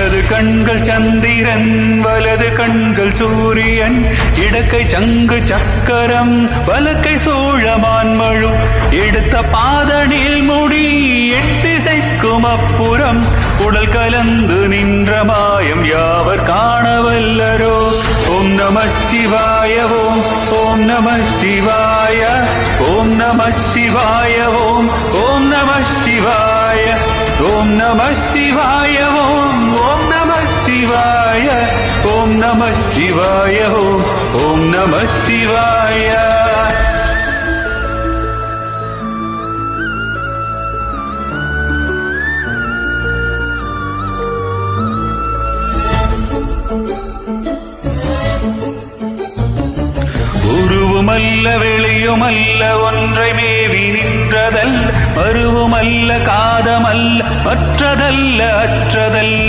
இடது கண்கள் சந்திரன் வலது கண்கள் சூரியன் இடக்கை சங்கு சக்கரம் வலக்கை சோழமான்மழு எடுத்த பாதனில் முடி எட்டிசைக்கும் அப்புறம் உடல் கலந்து நின்ற மாயம் யாவர் காணவல்லரோ. ஓம் நம சிவாய ஓம் ஓம் நம சிவாய ஓம் நம சிவாய ஓம் ஓம் நம சிவாய ஓம் நம சிவாய ஓம் ஓம் நம சிவாய ஓம் நம சிவாய ஓம் ஓம் நம சிவாய. உருவுமல்ல வெளியுமல்ல ஒன்றை மேவி நின்றதல்ல, மருவுமல்ல காதமல்ல மற்றதல்ல அற்றதல்ல.